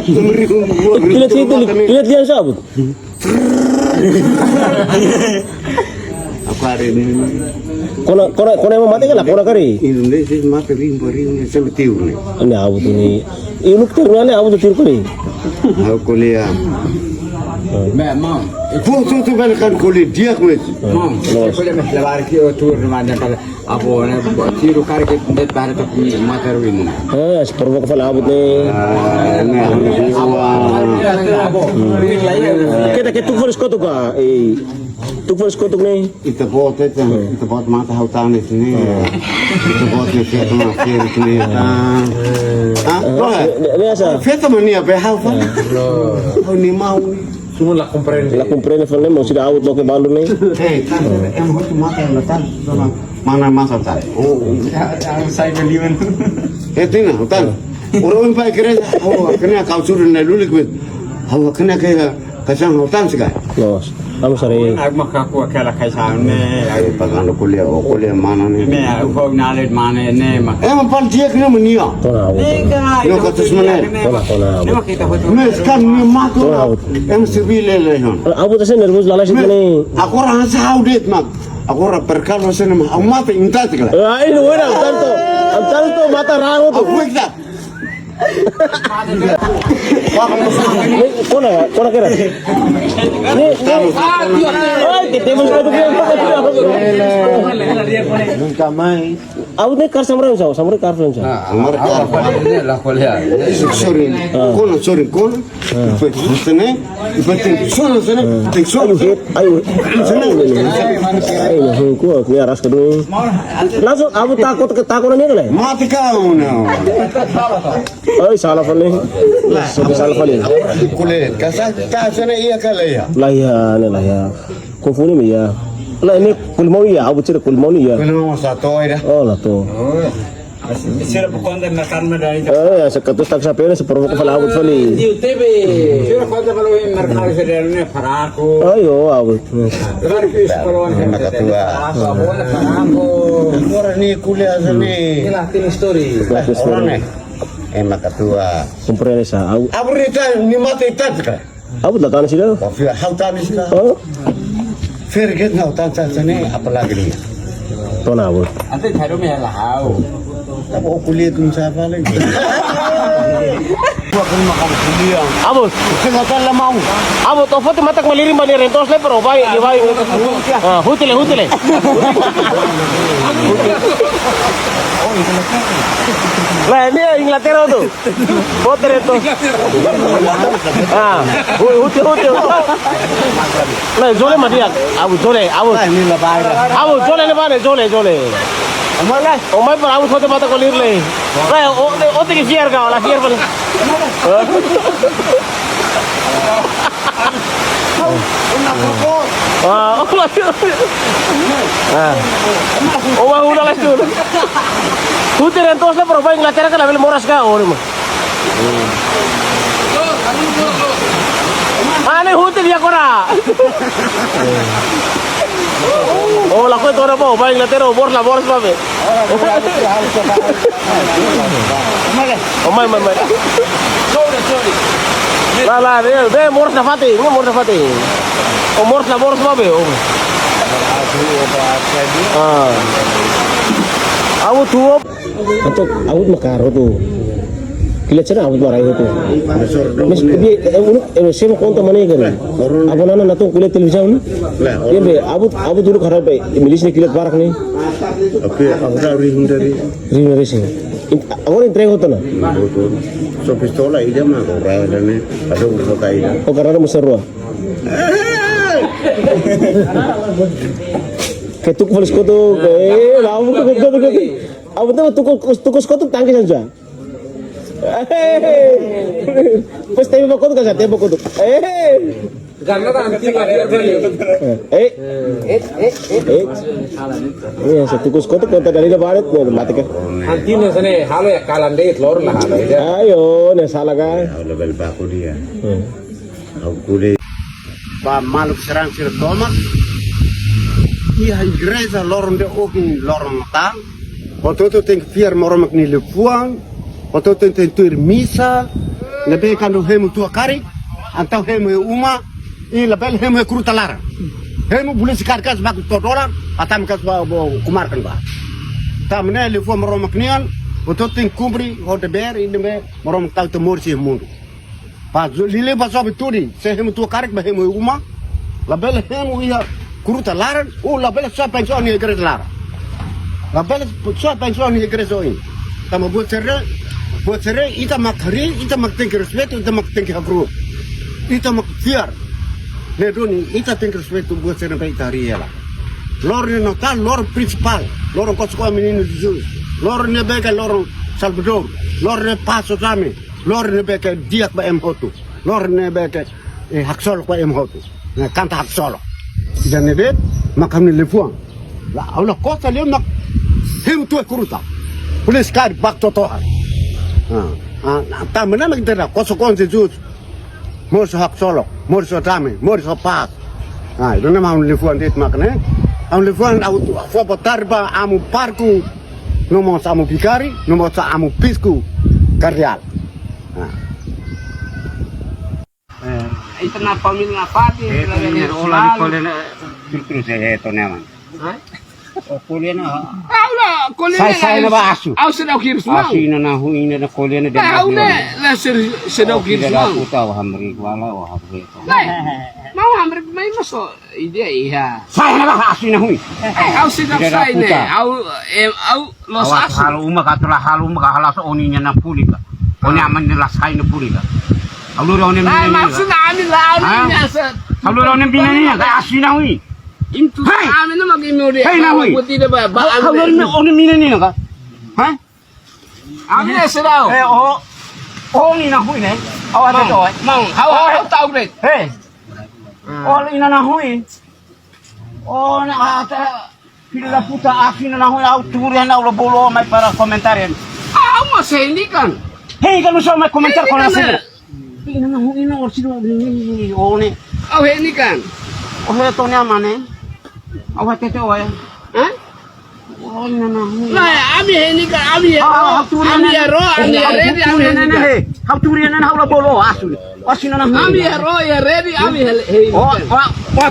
Kilat situ, kilat dia sabut. Aku hari ini. Kona emang mati kan lah, kona kari. Indonesia mati rimba sampai tiur nih. Ini abut ini. Ini terus abut tiur kali. Aku kuliah. Mam. Tuh kan kuliah dia kuliah. Mam. Kuliah masih lebar kio tur mana kalau abu tiru kari kita net barat tapi mati ruin. Seperti kepala abut nih. Kita tukar skotuk ah. Tukar skotuk nih. Kita buat mata hautan di sini. Kita buat nih kita masih di sini. Ini asa. Feta mania behau. Ini mau. Semua lah comprende falei mau sudah out ke balon nih. Em harus mata yang letak mana masa tak? Oh, saya belian. Tina, hutan. Orang yang kira, kena kau suruh dulu ikut. Kena kayak kasang hutan sekali. Los, kamu sering. Aku makaku akala kaisan ne. Pakai kuliah mana nih? Ne, aku nalet mana ne mak. Emang dia kena menia. Kona abut. Yo kata sebenarnya. Kona abut. Memang kita betul. Meskan ni matu. Em sivil lehon. Abut aja nervous lalas itu nih. Aku orang saudit mak. Aku orang perkara sana mak. Aku mata intat sekali. Ini udah tanto mata rangu tuh. Aku ikut. Kona kira. Nih, kita mau sepatu Nunca mais. Abut nih kar samurai kar friends. Lah kuliah. Sorry. Kono. Sana. Sana. Ayo. Ayo, gua aras kedua. Langsung abut takut nih kan? Mati kau no. Salah paling. Salah paling. Kulit. Kasana iya kalaya. Lah ya. Kufuni mi ya. Lah ini kulmau ya, abut cerita kulmau ni ya. Kalau satu ida. Oh lah tuh. Sira bukan makan medali. Seketus tak sampai seperti kepala abut kali. YouTube. Sira konten kalau mereka sederhana paraku. Ayo abut. Makatua. Orang ni kuliah sini. Inilah tin story. Orang ni. Makatua. Comprende sa. Abur itu ni mati tat kan. Abut lah tanah sila. Tapi hautan ni sila. Oh. Firget hautan sana apalagi ni. Tuh abut. Ante tharo me lahau. Aku kuliah tu siapa lagi? Aku akan makan kuliah. Abut. Sengaja lah mau. Abut, opo ti matak malirim ba ni rentos le pero bay. Hutile. Lah ini Inglaterra tuh. Poter itu. Hutile. Lah zole madiak. Abut zole. Ini lebar. Abut zole le bane zole. Omai पर आउट होते बात को लीर ले रे ओ ते की शेयर का वाला शेयर पर udah lah tu. Hutir entos le pero va Inglaterra que la vel moras ka or mo. Ane hutir ya kora. Oh, la cuento ahora po, va Inglaterra, boras papi. Omai. Lah, ve moras na fati. O moras papi. Aku tuh, untuk aku makaro tuh. Kila cina abut marai itu. Mas dia saya mau kontak mana kan? Apa nana natong kuliah televisi Iya be, abut dulu karena be, milis ni kilat barak ni. Oke, aku dah dari. Ring racing. Aku ni train hotan na. So pistola ida mah kau rada ni. Ada urut ida. O karena musarwa. Ketuk polis ko tu, abu tu tukos ko tu tangkis saja. Pues te iba a contar te iba a contar. Karena kan anti lagi Iya, setukus kotak kontak dari barat nih mati kan. anti nih sana halo ya kalan deh telur lah halo ya. Ayo, nih salah kan. Level baku dia. Aku deh. Ba maluk serang sir tomak. Iya igreja lorong de open lorong tang. Ototo tem fiar moromak ni lepuang. Ototo tem tuir misa. lebih kandu hemu tua kari antau hemu uma ini lebih hemu kruta lara hemu boleh sekarkas bak $2 atam kas ba kumarkan ba tamne le fo marom knian oto tin kubri hote ber inde me marom tal to morsi mundo pa lile ba so bituri se hemu tua kari ba hemu uma lebih hemu ya kruta lara o lebih so pension ni gres lara lebih so pension ni gres oi tamo buat cerai ita mak hari ita mak tinggi respect ita mak tinggi agro ita mak fiar ne doni ita tinggi respect buat cerai baik hari ya lah lor ne nota lor principal lor kosko menino Jesus lor ne beka lor Salvador lor ne paso sami lor ne beka diak ba em hotu lor ne beka haksol ba em hotu na kanta haksol dan ne bet makam ne lefuang la Allah kota le mak him tu kuruta polis kar bak totohan tak mana kita nak kosong Jesus, morso hak solo, morso tame, morso pas. Itu nama lefuan dit makne. Lefuan au fo tarba amu parku, nomo amu bikari, nomo amu pisku kardial. Itu na pamilya pati, Ini olah di kolena filter saya itu nyaman. Kolena. Saya na ba asu? Au sedau kiris mau. Asina na huina na kolena de. Au ne, la sedau kiris mau. Puta wa hamri wala wa hamri. Mau hamri mai maso ide iya. Saya na ba asina hui. Au sedau sai ne, au los asu. Halu uma katula halu uma halas oninya na pulika. Oni aman ni lasai na pulika. Alu ro ne Ai maksud amin la amin asa. Alu ro ne binani ka asina hui. Imtu amin na magimuri. Hey na hui. Buti de ba Alu ne oni minani ka. Ha? Amin sedau. Oni na hui ne. Awa to. Mau, hau tau gret. Hey. Oli na hui. Na ata pila puta asina na hui au turian au bolo mai para komentarian. Au mas ini kan. Hei kalau sama komentar kalau saya. Ini na hui na orsido ni oni. Au ini kan. Oh itu ni mana? Awak tete awak. Hah? Oh ini na hui. Nah, ami ini kan ami ya. Ami ya ro, ami ya ready, ami ini kan. Hau turian na hau bolo asu. Asina na hui. Ami ya ro ya ready, ami hei. Oh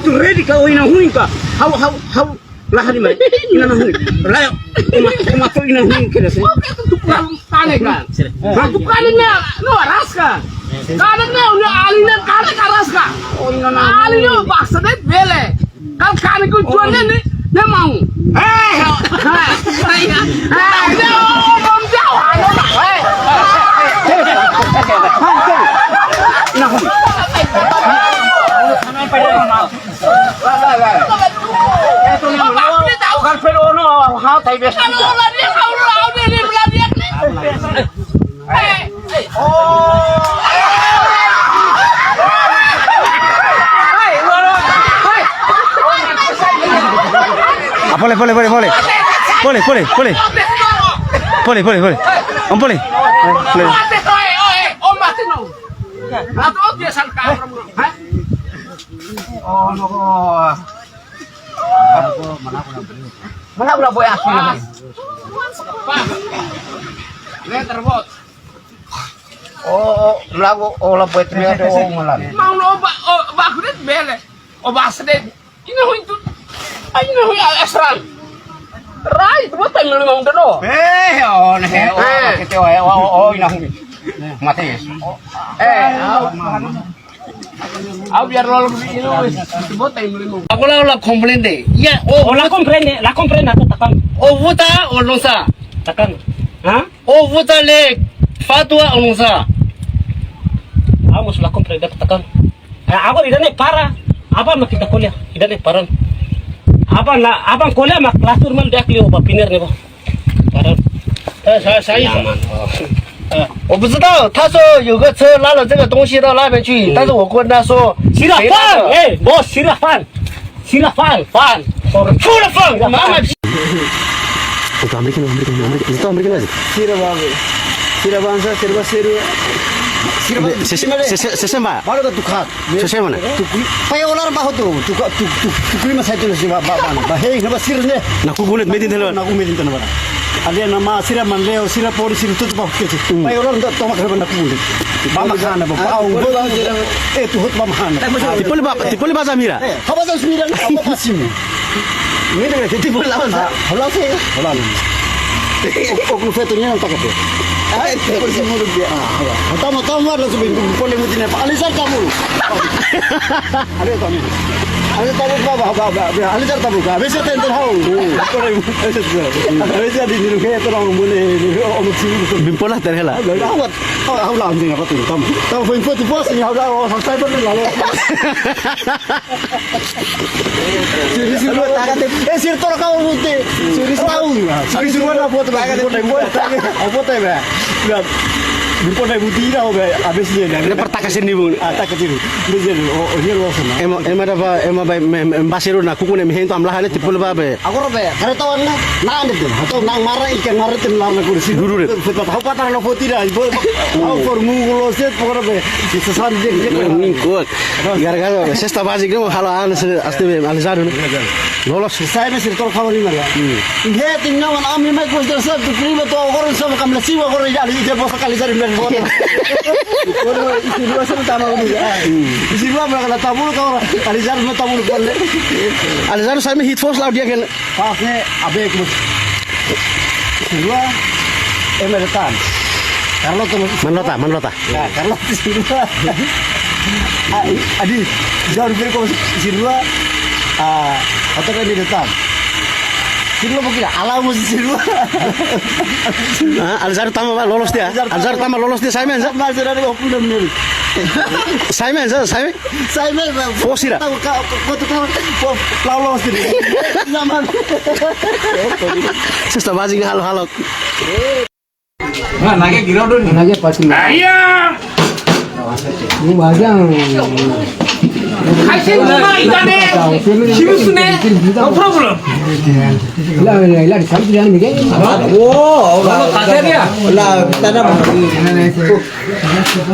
tu ready ka oi na hui ka. Hau lah ni mai. Ina na hui. Lah ma to ina hui kira se. Oke tu tukang kane kan. Tukang ni no raska. Kane ni udah alina kane karaska. Oh ina na. Alina baksa det bele. Kan kane ku jual ni mau. Bom jauh ano na. Ina hui. Eto ni kan pero no hau tai bes. Kalau dia kau ni belanja ni. Boleh. Om boleh. Om mati no. Atau dia sangka orang. Oh no. Mana pula boy asu ni. Letter bot. Oh, lagu olah boy tu ada malam. Mau no ba kudet bele. O ba sedek. Ina hu itu. Ina hu asran. Right, buat tayo mau dano. Oh, kita ina hu. Mati. Au biar lo ini buat tayo mau. Aku la comprende. Ya, La comprende atau takkan. vuta o losa. Takkan. Ha? O vuta le fatwa o losa. Vamos la comprende atau takkan. Ako idane para. Apa makita kuliah? Idane paran. Abang kuliah mak kelas turun dia keliu apa pinir nih, paran. Saya。我不知道，他说有个车拉了这个东西到那边去，但是我跟他说，洗了饭，不洗了饭，出了饭，妈妈。Itu Amerika aja. Sira bangsa serba seru. Sesema. Baru tu tukar. Sesema mana? Paya olar bahu tu. Tukar masa itu nasi bapak. Bahaya, kenapa sirnya? Naku gulit medin dulu. Naku medin tu nama. ada nama sira manleo sira pori sira tuh pak kecil pai orang tak tahu makan benda kulit bama khana bapak au itu hut bama khana tipuli bahasa Mira. apa tuh sembilan apa pasim ini dengan tipuli lawan hola sih hola oknum fetonya yang tak apa tipuli semua dia tahu lah sebelum boleh mesti apa alisar kamu ada tahu ni ada tahu apa alisar tahu apa biasa tentu tahu biasa di rumah kita orang boleh orang sini Bimpola terhela. Aku lah anjing apa tuh tahu info tu bos ni ada orang saya pun lalu siri sir tu kau mesti siri tahu siri mana buat lagi apa tu be Bimpo naik budi dah, habis dia. Ini pertakasin ni bun. Tak kecil. Dia oh dia luar sana. Ema ba mbasiru na kuku ne mihen to amla hale tipul ba be. Aku robe, kereta warna, nah ada tu. Atau nang marah ikan marah tu nang aku sih. Guru. Tahu patah lo poti dah. Aku formu lo set pokok robe. Itu sesan dia. Ni kuat. Gara-gara sesta basic ni halo an aste be alizaru. Lolos. Saya ni sirkol kau ni mana. Dia tinggal man ami mai kau dah sab tu prima tu orang sama kamla siwa orang jadi dia bos kali cari ben bos. Orang isi dua sama tamu ni. Isi dua mereka tamu kau alizaru mau tamu boleh. Alizaru saya hit force lau dia kan. Pas ni abe aku dua emeratan. Kalau tu Manlota. ya kalau isi dua. Adi jauh lebih kau isi dua. Atau kan dia datang. Sirwa mungkin alam mesti sirwa. Alizaru tama lolos dia. Alizaru tama lolos dia saya men. Masih ada 20 menit. Saya men. Saya memang Fosira. Kau tu lolos dia. Zaman. Sesta basic halo. Nage pasti. Ayah. Ini bagian. Kaisen cuma ikane. Simusune. No problem. Ilah di samping dia ni kan. Kalau kasih dia.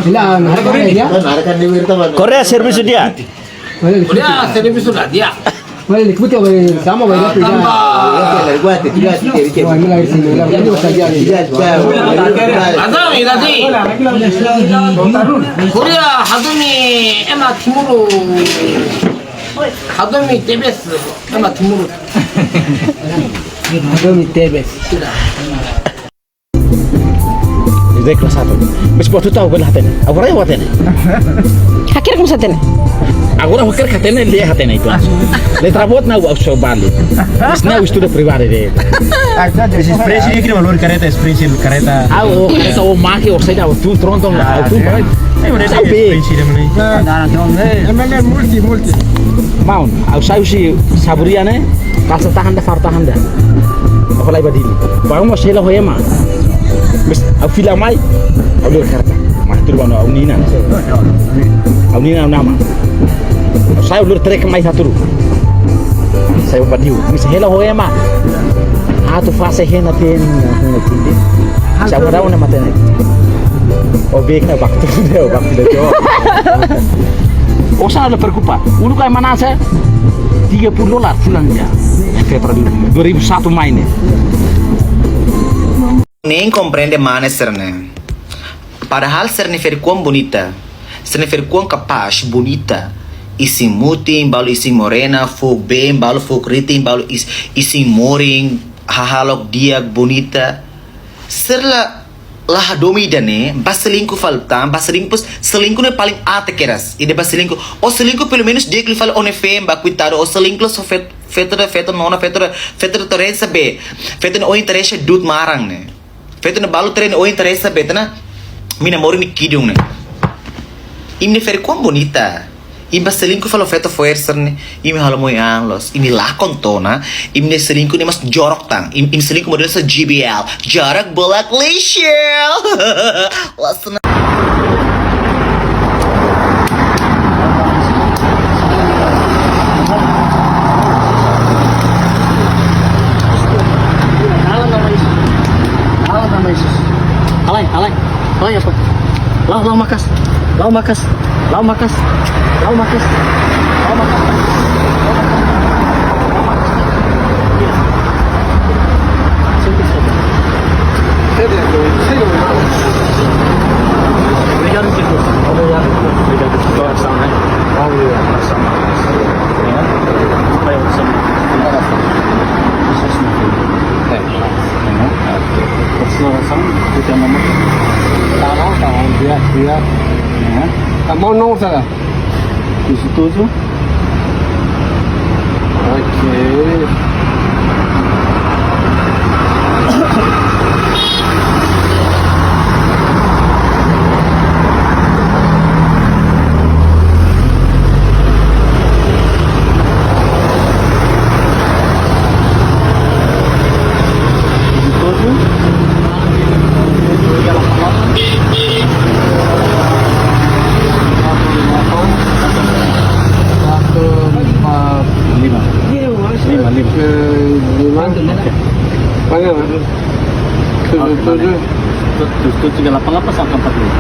Ilah harga dia. Korea service dia. Udah servis sudah dia. Boleh ikut sama boleh tu. Wah ini lagi sini. Ini saja ni. Azam tadi. Korea hadumi emak timuru. hadumi TBS emak timuru. Hadumi TBS. Ini kelas 1. Bis waktu tahu kan hatene. Agora eu hatene. Hakir kung sa tin. Agora eu quero hatene ele hatene itu. Letra bot na o seu bali. Mas na o estudo privado dele. Expresi aqui valor careta, expresi careta. O careta o maki o sei da o tu tronton o tu. Multi. Maun, au sai si saburiane, kalsa tahan da fartahan da. Ako lai badili. Bago mo sila hoyema. Mas au fila mai, au lir karta. Mas tur bano au nina. Au nina nama. Sai au lir trek mai saturu. Sai o badiu. Mas hela hoyema. Atu fase hena ten hena tinde. Sai o daw na matene. O beka waktu deu. Osa ada preocupa. Unu kai manasa $30 bulan dia. Februari 2001 mainnya. Nem compreende mais Serne. Padahal Serne fer quão bonita, Serne fer quão capaz, bonita. Isi muting, balu isi morena, fo bem, balu fo kriting, balu isi moring, hahalok dia bonita. Serla lah domidane, baselingku faltam, baselingku selingkuh ne paling ate keras. Ide baselingku, o selingkuh pelo menos dia que fala one femba, cuidado, o selingkuh so fetra nona fetra torrensa be, fetra o interesse dut marang ne. Fetra balu tren o interesse be, tana mina mori ni kidung ne. Imne fer quão bonita. Imba selingkuh falo feto fuerza ne, imi halo moi anglos, imi lakon tona, imne selingkuh ne mas jorok tang, imi selingkuh model sa GBL, jorok bolak lishel. Listen. Alay apa? Lau makas. Mau nomor saya? 17.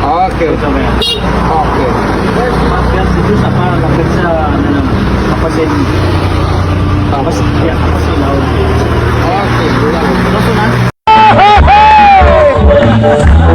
Oke. Oke. Oke. Biar situ apa bisa apa sih? Apa sih? Ya, apa sih laut? Oke. Terus